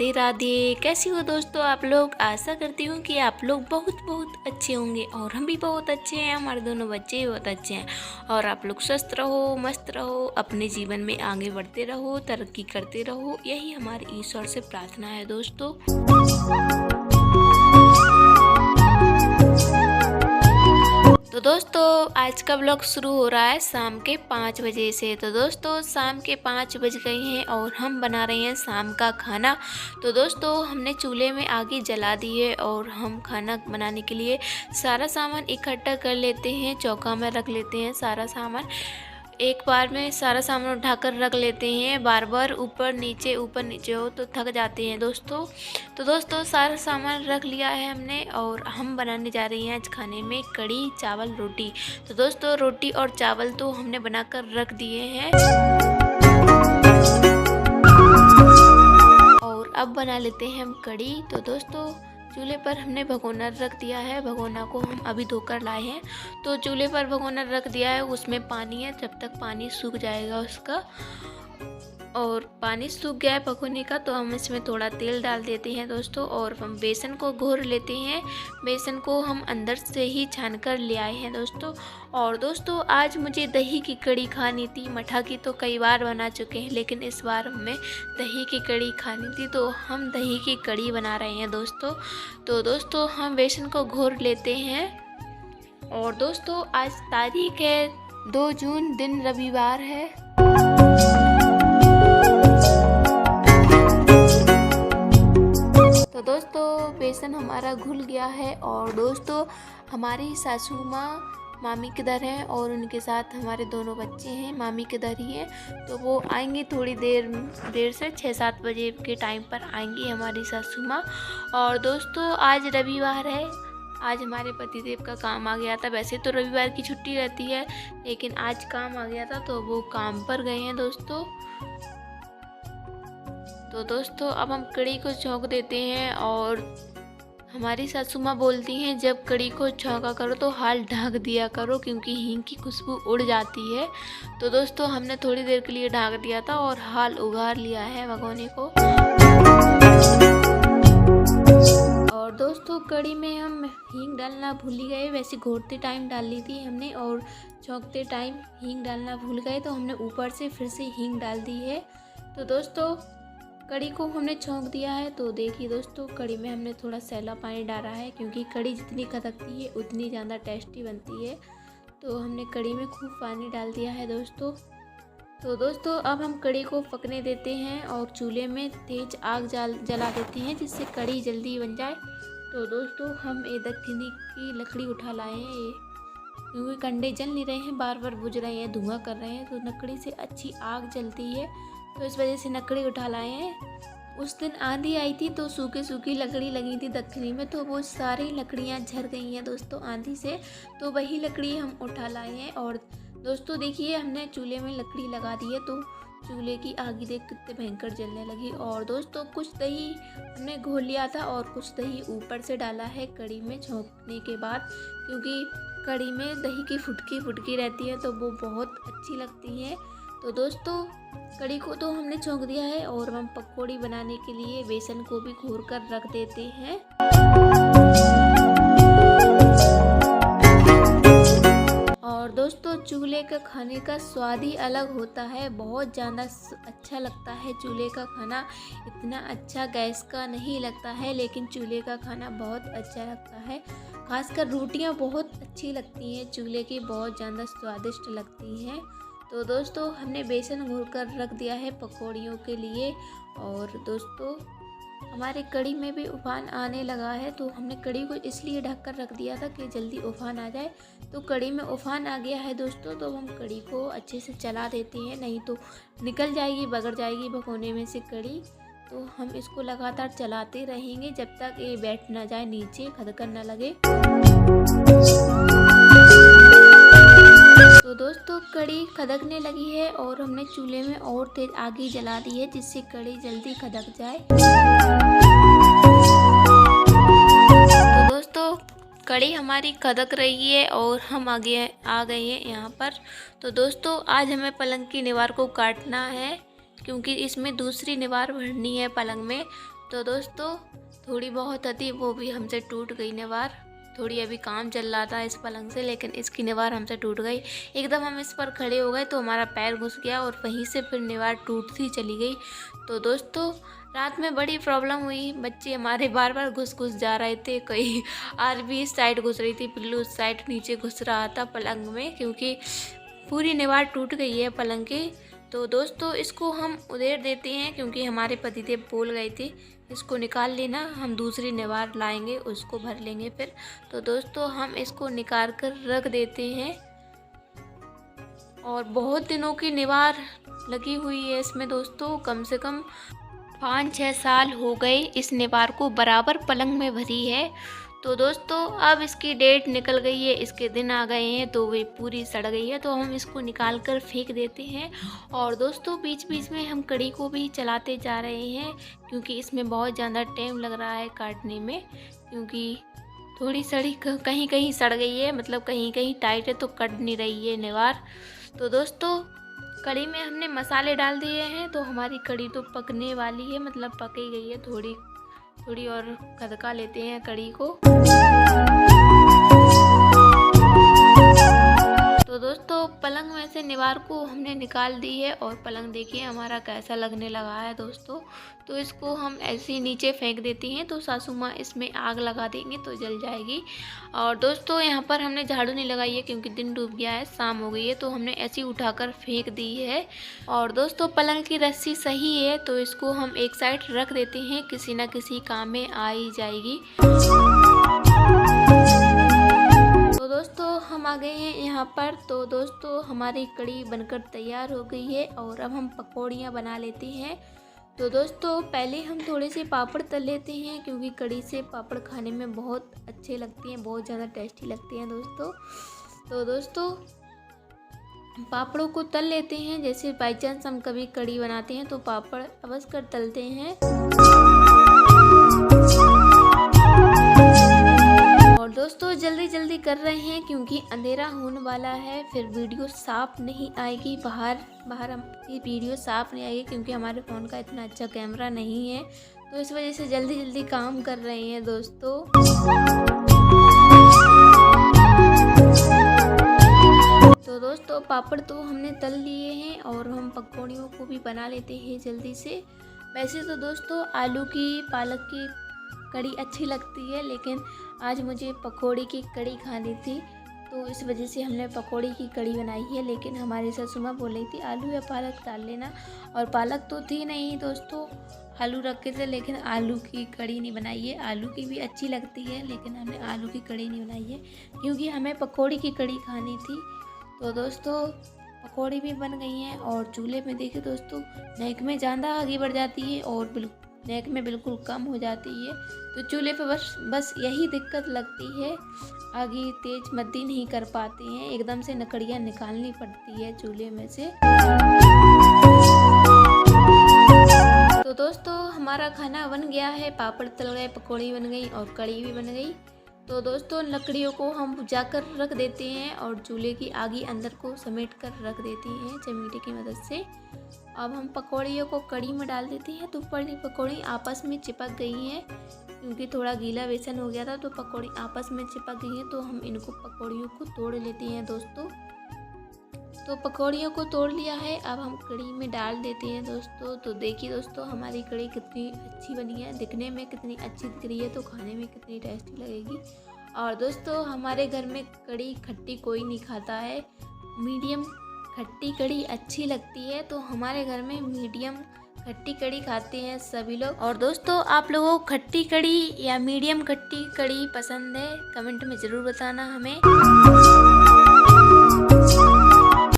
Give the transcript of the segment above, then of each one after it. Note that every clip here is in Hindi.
राधे राधे। कैसी हो दोस्तों आप लोग? आशा करती हूँ कि आप लोग बहुत बहुत अच्छे होंगे और हम भी बहुत अच्छे हैं। हमारे दोनों बच्चे भी बहुत अच्छे हैं और आप लोग स्वस्थ रहो, मस्त रहो, अपने जीवन में आगे बढ़ते रहो, तरक्की करते रहो, यही हमारी ईश्वर से प्रार्थना है दोस्तों। तो दोस्तों आज का ब्लॉग शुरू हो रहा है शाम के 5 बजे से। तो दोस्तों शाम के 5 बज गए हैं और हम बना रहे हैं शाम का खाना। तो दोस्तों हमने चूल्हे में आग जला दी है और हम खाना बनाने के लिए सारा सामान इकट्ठा कर लेते हैं, चौका में रख लेते हैं। सारा सामान एक बार में सारा सामान उठाकर रख लेते हैं, बार बार ऊपर नीचे हो तो थक जाते हैं दोस्तों। तो दोस्तों सारा सामान रख लिया है हमने और हम बनाने जा रही हैं आज खाने में कढ़ी चावल रोटी। तो दोस्तों रोटी और चावल तो हमने बनाकर रख दिए हैं और अब बना लेते हैं हम कढ़ी। तो दोस्तों चूल्हे पर हमने भगोना रख दिया है, भगोना को हम अभी धोकर लाए हैं। तो चूल्हे पर भगोना रख दिया है, उसमें पानी है, जब तक पानी सूख जाएगा उसका। और पानी सूख गया है भगोने का तो हम इसमें थोड़ा तेल डाल देते हैं दोस्तों और हम बेसन को घोर लेते हैं। बेसन को हम अंदर से ही छान कर ले आए हैं दोस्तों। और दोस्तों आज मुझे दही की कढ़ी खानी थी। मठा की तो कई बार बना चुके हैं लेकिन इस बार हमें दही की कढ़ी खानी थी तो हम दही की कढ़ी बना रहे हैं दोस्तों। तो दोस्तों हम बेसन को घोर लेते हैं। और दोस्तों आज तारीख है 2 जून, दिन रविवार है। तो दोस्तों बेसन हमारा घुल गया है और दोस्तों हमारी सासू माँ मामी किधर हैं और उनके साथ हमारे दोनों बच्चे हैं, मामी किधर ही हैं। तो वो आएंगे थोड़ी देर से 6-7 बजे के टाइम पर आएंगी हमारी सासू माँ। और दोस्तों आज रविवार है, आज हमारे पतिदेव का काम आ गया था। वैसे तो रविवार की छुट्टी रहती है लेकिन आज काम आ गया था तो वो काम पर गए हैं दोस्तों। तो दोस्तों अब हम कढ़ी को छौंक देते हैं और हमारी सासू माँ बोलती हैं जब कढ़ी को छौंका करो तो हाल ढक दिया करो क्योंकि हींग की खुशबू उड़ जाती है। तो दोस्तों हमने थोड़ी देर के लिए ढक दिया था और हाल उगार लिया है भगोने को। और दोस्तों कढ़ी में हम हींग डालना भूल ही गए। वैसे घोटते टाइम डाल ली थी हमने और छौंकते टाइम हींग डालना भूल गए तो हमने ऊपर से फिर से हींग डाल दी है। तो दोस्तों कढ़ी को हमने छौंक दिया है। तो देखिए दोस्तों कढ़ी में हमने थोड़ा सैला पानी डाला है क्योंकि कढ़ी जितनी खदकती है उतनी ज़्यादा टेस्टी बनती है। तो हमने कढ़ी में खूब पानी डाल दिया है दोस्तों। तो दोस्तों अब हम कढ़ी को पकने देते हैं और चूल्हे में तेज आग जला देते हैं जिससे कढ़ी जल्दी बन जाए। तो दोस्तों हम ये दखनी की लकड़ी उठा लाए हैं क्योंकि कंडे जल नहीं रहे हैं, बार बार बुझ रहे हैं, धुआं कर रहे हैं। तो लकड़ी से अच्छी आग जलती है तो इस वजह से लकड़ी उठा लाए हैं। उस दिन आंधी आई थी तो सूखी लकड़ी लगी थी दखनी में तो वो सारी लकड़ियां झड़ गई हैं दोस्तों आंधी से। तो वही लकड़ी हम उठा लाए हैं। और दोस्तों देखिए हमने चूल्हे में लकड़ी लगा दी है तो चूल्हे की आग देख कितने भयंकर जलने लगी। और दोस्तों कुछ दही हमने घोल लिया था और कुछ दही ऊपर से डाला है कढ़ी में छौंकने के बाद क्योंकि कढ़ी में दही की फुटकी रहती है तो वो बहुत अच्छी लगती है। तो दोस्तों कढ़ी को तो हमने छौंक दिया है और हम पकौड़ी बनाने के लिए बेसन को भी घोर कर रख देते हैं। और दोस्तों चूल्हे का खाने का स्वाद ही अलग होता है, बहुत ज़्यादा अच्छा लगता है चूल्हे का खाना। इतना अच्छा गैस का नहीं लगता है लेकिन चूल्हे का खाना बहुत अच्छा लगता है। खासकर रोटियां बहुत अच्छी लगती हैं चूल्हे की, बहुत ज़्यादा स्वादिष्ट लगती हैं। तो दोस्तों हमने बेसन घोल कर रख दिया है पकौड़ियों के लिए। और दोस्तों हमारे कढ़ी में भी उफान आने लगा है तो हमने कढ़ी को इसलिए ढक कर रख दिया था कि जल्दी उफान आ जाए। तो कढ़ी में उफान आ गया है दोस्तों तो हम कढ़ी को अच्छे से चला देते हैं, नहीं तो निकल जाएगी, बगड़ जाएगी भगोने में से कढ़ी। तो हम इसको लगातार चलाते रहेंगे जब तक ये बैठ ना जाए नीचे, खदकन ना लगे। तो दोस्तों कढ़ी खदकने लगी है और हमने चूल्हे में और तेज आग जला दी है जिससे कढ़ी जल्दी खदक जाए। तो दोस्तों कढ़ी हमारी खदक रही है और हम आ गए हैं यहाँ पर। तो दोस्तों आज हमें पलंग की दीवार को काटना है क्योंकि इसमें दूसरी दीवार भरनी है पलंग में। तो दोस्तों थोड़ी बहुत थी वो भी हमसे टूट गई निवार। थोड़ी अभी काम चल रहा था इस पलंग से, लेकिन इसकी निवार हमसे टूट गई। एकदम हम इस पर खड़े हो गए तो हमारा पैर घुस गया और वहीं से फिर निवार टूटती चली गई। तो दोस्तों रात में बड़ी प्रॉब्लम हुई, बच्चे हमारे बार बार घुस घुस जा रहे थे। कोई आरबी इस साइड घुस रही थी, पिल्लू उस साइड नीचे घुस रहा था पलंग में, क्योंकि पूरी निवार टूट गई है पलंग की। तो दोस्तों इसको हम उधेड़ देते हैं, क्योंकि हमारे पतिदेव बोल गए थे इसको निकाल लेना, हम दूसरी निवार लाएंगे उसको भर लेंगे फिर। तो दोस्तों हम इसको निकाल कर रख देते हैं और बहुत दिनों की निवार लगी हुई है इसमें दोस्तों। कम से कम 5-6 साल हो गए इस निवार को बराबर पलंग में भरी है। तो दोस्तों अब इसकी डेट निकल गई है, इसके दिन आ गए हैं तो वे पूरी सड़ गई है, तो हम इसको निकाल कर फेंक देते हैं। और दोस्तों बीच बीच में हम कड़ी को भी चलाते जा रहे हैं, क्योंकि इसमें बहुत ज़्यादा टाइम लग रहा है काटने में, क्योंकि थोड़ी सड़ी कहीं कहीं सड़ गई है, मतलब कहीं कहीं टाइट है तो कट नहीं रही है निवार। तो दोस्तों कड़ी में हमने मसाले डाल दिए हैं, तो हमारी कड़ी तो पकने वाली है, मतलब पक ही गई है। थोड़ी थोड़ी और खदका लेते हैं कड़ी को। तो दोस्तों पलंग में से निवार को हमने निकाल दी है और पलंग देखिए हमारा कैसा लगने लगा है दोस्तों। तो इसको हम ऐसे ही नीचे फेंक देती हैं, तो सासू माँ इसमें आग लगा देंगे तो जल जाएगी। और दोस्तों यहाँ पर हमने झाड़ू नहीं लगाई है, क्योंकि दिन डूब गया है, शाम हो गई है, तो हमने ऐसे ही उठाकर फेंक दी है। और दोस्तों पलंग की रस्सी सही है, तो इसको हम एक साइड रख देते हैं, किसी न किसी काम में आ ही जाएगी। तो दोस्तों हम आ गए हैं यहाँ पर। तो दोस्तों हमारी कड़ी बनकर तैयार हो गई है और अब हम पकौड़ियाँ बना लेते हैं। तो दोस्तों पहले हम थोड़े से पापड़ तल लेते हैं, क्योंकि कड़ी से पापड़ खाने में बहुत अच्छे लगते हैं, बहुत ज़्यादा टेस्टी लगते हैं दोस्तों। तो दोस्तों पापड़ों को तल लेते हैं, जैसे बाई चांस हम कभी कड़ी बनाते हैं तो पापड़ अवश्य कर तलते हैं। और दोस्तों जल्दी जल्दी कर रहे हैं, क्योंकि अंधेरा होने वाला है, फिर वीडियो साफ नहीं आएगी, बाहर की वीडियो साफ नहीं आएगी, क्योंकि हमारे फ़ोन का इतना अच्छा कैमरा नहीं है। तो इस वजह से जल्दी जल्दी काम कर रहे हैं दोस्तों। तो दोस्तों पापड़ तो हमने तल लिए हैं और हम पकौड़ियों को भी बना लेते हैं जल्दी से। वैसे तो दोस्तों आलू की पालक की कड़ी अच्छी लगती है, लेकिन आज मुझे पकौड़ी की कड़ी खानी थी, तो इस वजह से हमने पकौड़ी की कड़ी बनाई है। लेकिन हमारी सासू माँ बोल रही थी आलू या पालक डाल लेना, और पालक तो थी नहीं दोस्तों, आलू रखे थे, लेकिन आलू की कड़ी नहीं बनाई है। आलू की भी अच्छी लगती है, लेकिन हमने आलू की कड़ी नहीं बनाई है, क्योंकि हमें पकौड़ी की कड़ी खानी थी। तो दोस्तों पकौड़ी भी बन गई हैं और चूल्हे में देखिए दोस्तों नेक में ज़्यादा आगे बढ़ जाती है और नेक में बिल्कुल कम हो जाती है। तो चूल्हे पे बस यही दिक्कत लगती है, आगे तेज मद्दी नहीं कर पाते हैं, एकदम से लकड़ियाँ निकालनी पड़ती है चूल्हे में से। तो दोस्तों हमारा खाना बन गया है, पापड़ तल गए, पकौड़ी बन गई और कड़ी भी बन गई। तो दोस्तों लकड़ियों को हम बुझा कर रख देते हैं और चूल्हे की आगी अंदर को समेट कर रख देते हैं चमीटे की मदद से। अब हम पकौड़ियों को कड़ी में डाल देते हैं, तो पकौड़ी आपस में चिपक गई हैं, क्योंकि थोड़ा गीला बेसन हो गया था, तो पकौड़ी आपस में चिपक गई हैं। तो हम इनको पकौड़ियों को तोड़ लेते हैं दोस्तों। तो पकौड़ियों को तोड़ लिया है, अब हम कड़ी में डाल देते हैं दोस्तों। तो देखिए दोस्तों हमारी कड़ी कितनी अच्छी बनी है, दिखने में कितनी अच्छी दिख रही है, तो खाने में कितनी टेस्टी लगेगी। और दोस्तों हमारे घर में कड़ी खट्टी कोई नहीं खाता है, मीडियम खट्टी कड़ी अच्छी लगती है, तो हमारे घर में मीडियम खट्टी कड़ी खाते हैं सभी लोग। और दोस्तों आप लोगों को खट्टी कड़ी या मीडियम खट्टी कड़ी पसंद है, कमेंट में ज़रूर बताना हमें।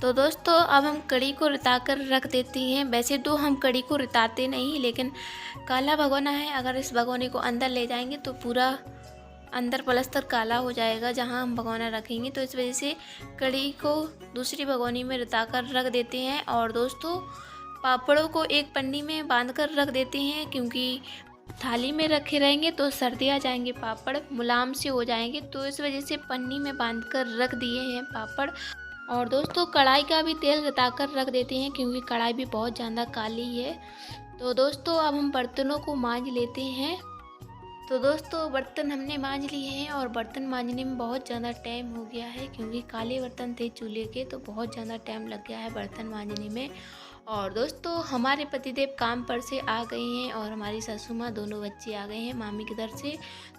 तो दोस्तों अब हम कड़ी को रिता कर रख देते हैं। वैसे तो हम कड़ी को रिताते नहीं, लेकिन काला भगोना है, अगर इस भगोने को अंदर ले जाएंगे तो पूरा अंदर प्लस्तर काला हो जाएगा जहां हम भगोना रखेंगे। तो इस वजह से कड़ी को दूसरी भगोनी में रिता कर रख देते हैं। और दोस्तों पापड़ों को एक पन्नी में बांध कर रख देते हैं, क्योंकि थाली में रखे रहेंगे तो सर्दी आ जाएंगे, पापड़ मुलायम से हो जाएंगे, तो इस वजह से पन्नी में बांध कर रख दिए हैं पापड़। और दोस्तों कढ़ाई का भी तेल रिता कर रख देते हैं, क्योंकि कढ़ाई भी बहुत ज़्यादा काली है। तो दोस्तों अब हम बर्तनों को मांज लेते हैं। तो दोस्तों बर्तन हमने मांज लिए हैं और बर्तन मांजने में बहुत ज़्यादा टाइम हो गया है क्योंकि काले बर्तन थे चूल्हे के, तो बहुत ज़्यादा टाइम लग गया है बर्तन मांजने में। और दोस्तों हमारे पतिदेव काम पर से आ गए हैं और हमारी सासू माँ, दोनों बच्चे आ गए हैं मामी के घर से।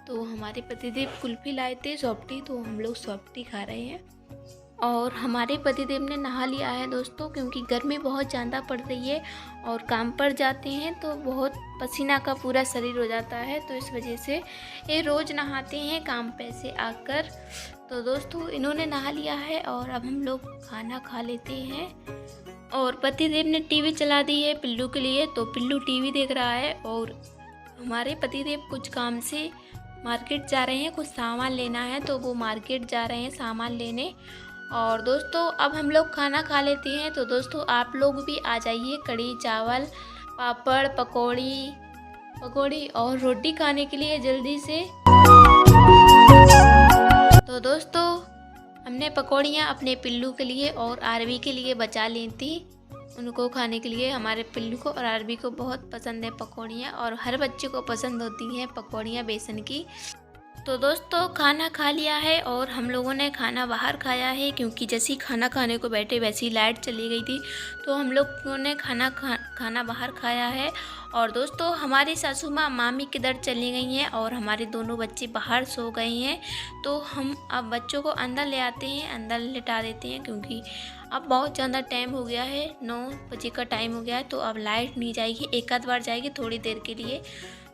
तो हमारे पतिदेव कुल्फ़ी लाए थे, सॉफ्टी, तो हम लोग सॉफ्टी खा रहे हैं। और हमारे पतिदेव ने नहा लिया है दोस्तों, क्योंकि गर्मी बहुत ज़्यादा पड़ रही है और काम पर जाते हैं तो बहुत पसीना का पूरा शरीर हो जाता है, तो इस वजह से ये रोज़ नहाते हैं काम पे से आकर। तो दोस्तों इन्होंने नहा लिया है और अब हम लोग खाना खा लेते हैं। और पतिदेव ने टीवी चला दी है पिल्लू के लिए, तो पिल्लू टीवी देख रहा है। और हमारे पतिदेव कुछ काम से मार्केट जा रहे हैं, कुछ सामान लेना है, तो वो मार्केट जा रहे हैं सामान लेने। और दोस्तों अब हम लोग खाना खा लेते हैं। तो दोस्तों आप लोग भी आ जाइए कढ़ी चावल, पापड़, पकौड़ी और रोटी खाने के लिए जल्दी से। तो दोस्तों हमने पकौड़ियाँ अपने पिल्लू के लिए और आरवी के लिए बचा ली थी, उनको खाने के लिए। हमारे पिल्लू को और आरवी को बहुत पसंद है पकौड़ियाँ, और हर बच्चे को पसंद होती हैं पकौड़ियाँ बेसन की। तो दोस्तों खाना खा लिया है और हम लोगों ने खाना बाहर खाया है, क्योंकि जैसे ही खाना खाने को बैठे वैसे ही लाइट चली गई थी, तो हम लोगों ने खाना बाहर खाया है। और दोस्तों हमारी सासू माँ मामी के दर चली गई हैं और हमारे दोनों बच्चे बाहर सो गए हैं। तो हम अब बच्चों को अंदर ले आते हैं, अंदर लिटा देते हैं, क्योंकि अब बहुत ज़्यादा टाइम हो गया है, 9 बजे का टाइम हो गया है। तो अब लाइट नहीं जाएगी, एक आध बार जाएगी थोड़ी देर के लिए।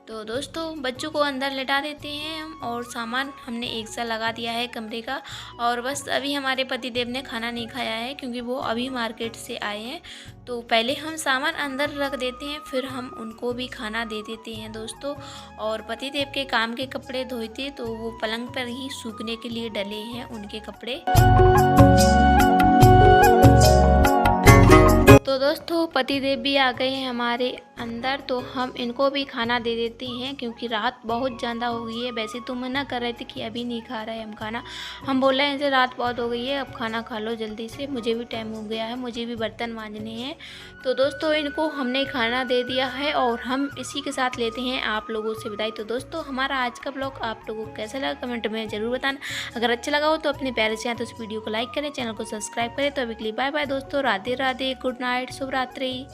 तो दोस्तों बच्चों को अंदर लेटा देते हैं हम, और सामान हमने एक सा लगा दिया है कमरे का। और बस अभी हमारे पतिदेव ने खाना नहीं खाया है, क्योंकि वो अभी मार्केट से आए हैं। तो पहले हम सामान अंदर रख देते हैं, फिर हम उनको भी खाना दे देते हैं दोस्तों। और पतिदेव के काम के कपड़े धोए थे, तो वो पलंग पर ही सूखने के लिए डले हैं उनके कपड़े। तो दोस्तों पतिदेव भी आ गए हैं हमारे अंदर, तो हम इनको भी खाना दे देते हैं, क्योंकि रात बहुत ज़्यादा हो गई है। वैसे तो मना कर रहे थे कि अभी नहीं खा रहे हम खाना, हम बोल रहे हैं इनसे रात बहुत हो गई है, अब खाना खा लो जल्दी से, मुझे भी टाइम हो गया है, मुझे भी बर्तन मांजने हैं। तो दोस्तों इनको हमने खाना दे दिया है और हम इसी के साथ लेते हैं आप लोगों से विदाई। तो दोस्तों हमारा आज का ब्लॉग आप लोगों को कैसा लगा कमेंट में ज़रूर बताना। अगर अच्छा लगा हो तो अपने प्यारे से तो इस वीडियो को लाइक करें, चैनल को सब्सक्राइब करें। तो अभी के लिए बाय बाय दोस्तों, राधे राधे, गुड नाइट, शुभ रात्रि।